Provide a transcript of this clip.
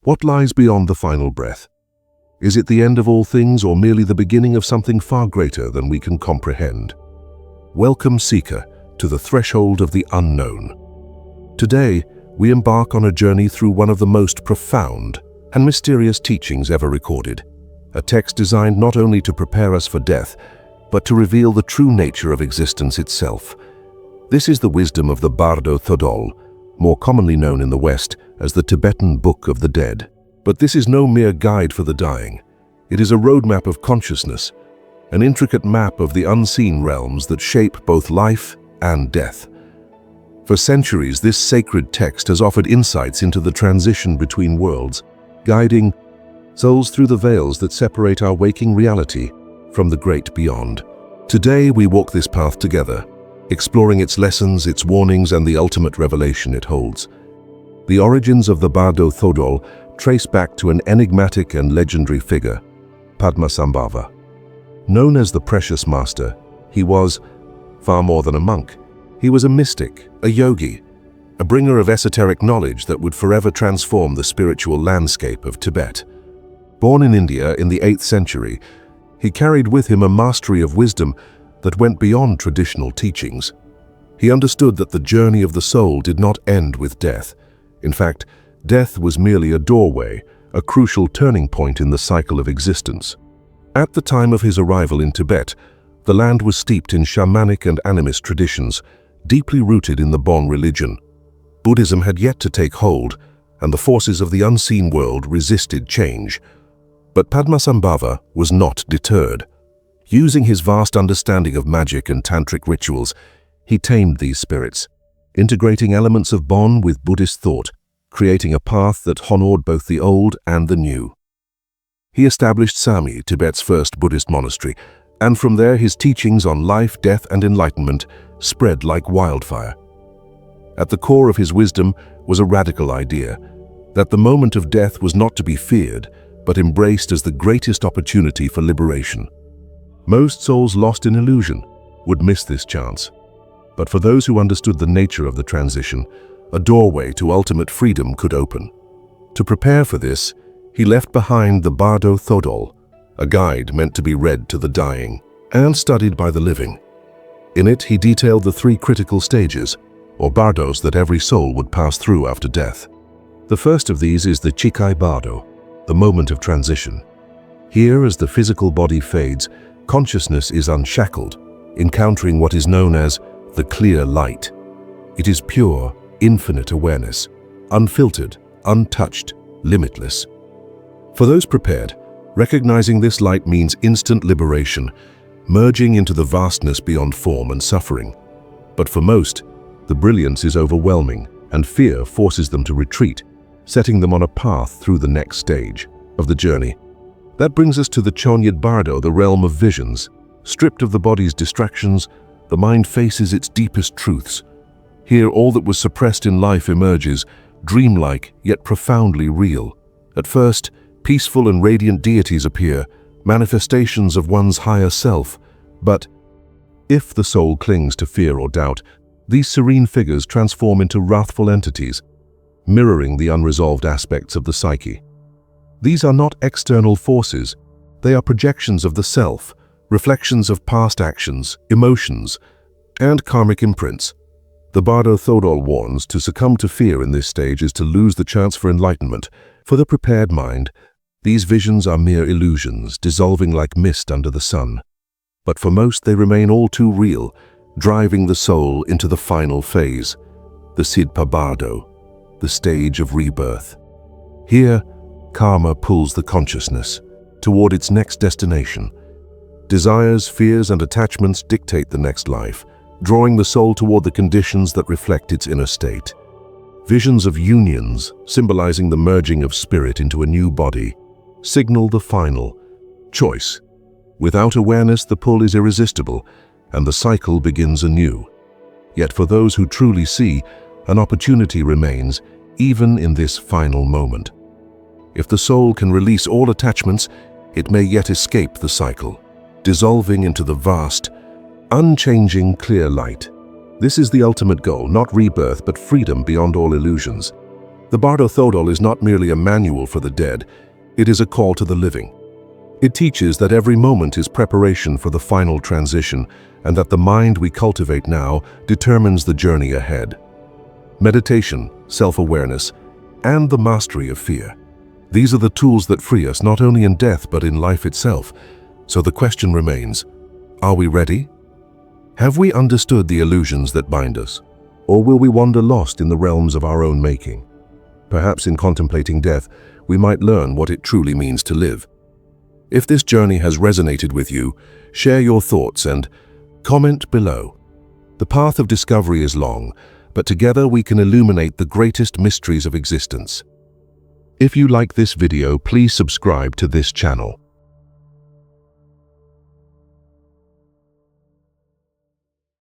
What lies beyond the final breath? Is it the end of all things or merely the beginning of something far greater than we can comprehend? Welcome, Seeker, to the threshold of the unknown. Today, we embark on a journey through one of the most profound and mysterious teachings ever recorded, a text designed not only to prepare us for death, but to reveal the true nature of existence itself. This is the wisdom of the Bardo Thodol, more commonly known in the West as the Tibetan Book of the Dead. But this is no mere guide for the dying. It is a roadmap of consciousness, an intricate map of the unseen realms that shape both life and death. For centuries, this sacred text has offered insights into the transition between worlds, guiding souls through the veils that separate our waking reality from the great beyond. Today, we walk this path together, exploring its lessons, its warnings, and the ultimate revelation it holds. The origins of the Bardo Thodol trace back to an enigmatic and legendary figure, Padmasambhava. Known as the Precious Master, he was far more than a monk. He was a mystic, a yogi, a bringer of esoteric knowledge that would forever transform the spiritual landscape of Tibet. Born in India in the 8th century, he carried with him a mastery of wisdom that went beyond traditional teachings. He understood that the journey of the soul did not end with death. In fact, death was merely a doorway, a crucial turning point in the cycle of existence. At the time of his arrival in Tibet, the land was steeped in shamanic and animist traditions, deeply rooted in the Bon religion. Buddhism had yet to take hold, and the forces of the unseen world resisted change. But Padmasambhava was not deterred. Using his vast understanding of magic and tantric rituals, he tamed these spirits, integrating elements of Bon with Buddhist thought, creating a path that honored both the old and the new. He established Sami, Tibet's first Buddhist monastery, and from there his teachings on life, death, and enlightenment spread like wildfire. At the core of his wisdom was a radical idea, that the moment of death was not to be feared, but embraced as the greatest opportunity for liberation. Most souls lost in illusion would miss this chance. But for those who understood the nature of the transition, a doorway to ultimate freedom could open. To prepare for this, he left behind the Bardo Thodol, a guide meant to be read to the dying and studied by the living. In it, he detailed the 3 critical stages, or bardos, that every soul would pass through after death. The first of these is the Chikai Bardo, the moment of transition. Here, as the physical body fades, consciousness is unshackled, encountering what is known as the clear light. It is pure, infinite awareness, unfiltered, untouched, limitless. For those prepared, recognizing this light means instant liberation, merging into the vastness beyond form and suffering. But for most, the brilliance is overwhelming, and fear forces them to retreat, setting them on a path through the next stage of the journey. That brings us to the Chonyad Bardo, the realm of visions. Stripped of the body's distractions, the mind faces its deepest truths. Here, all that was suppressed in life emerges, dreamlike yet profoundly real. At first, peaceful and radiant deities appear, manifestations of one's higher self. But if the soul clings to fear or doubt, these serene figures transform into wrathful entities, mirroring the unresolved aspects of the psyche. These are not external forces, they are projections of the self, reflections of past actions, emotions, and karmic imprints. The Bardo Thodol warns to succumb to fear in this stage is to lose the chance for enlightenment. For the prepared mind, these visions are mere illusions, dissolving like mist under the sun. But for most, they remain all too real, driving the soul into the final phase, the Sidpa Bardo, the stage of rebirth. Here, karma pulls the consciousness toward its next destination. Desires, fears, and attachments dictate the next life, drawing the soul toward the conditions that reflect its inner state. Visions of unions, symbolizing the merging of spirit into a new body, signal the final choice. Without awareness, the pull is irresistible, and the cycle begins anew. Yet for those who truly see, an opportunity remains, even in this final moment. If the soul can release all attachments, it may yet escape the cycle, dissolving into the vast, unchanging clear light. This is the ultimate goal, not rebirth, but freedom beyond all illusions. The Bardo Thodol is not merely a manual for the dead, it is a call to the living. It teaches that every moment is preparation for the final transition, and that the mind we cultivate now determines the journey ahead. Meditation, self-awareness, and the mastery of fear. These are the tools that free us not only in death but in life itself. So the question remains, are we ready? Have we understood the illusions that bind us? Or will we wander lost in the realms of our own making? Perhaps in contemplating death, we might learn what it truly means to live. If this journey has resonated with you, share your thoughts and comment below. The path of discovery is long, but together we can illuminate the greatest mysteries of existence. If you like this video, please subscribe to this channel.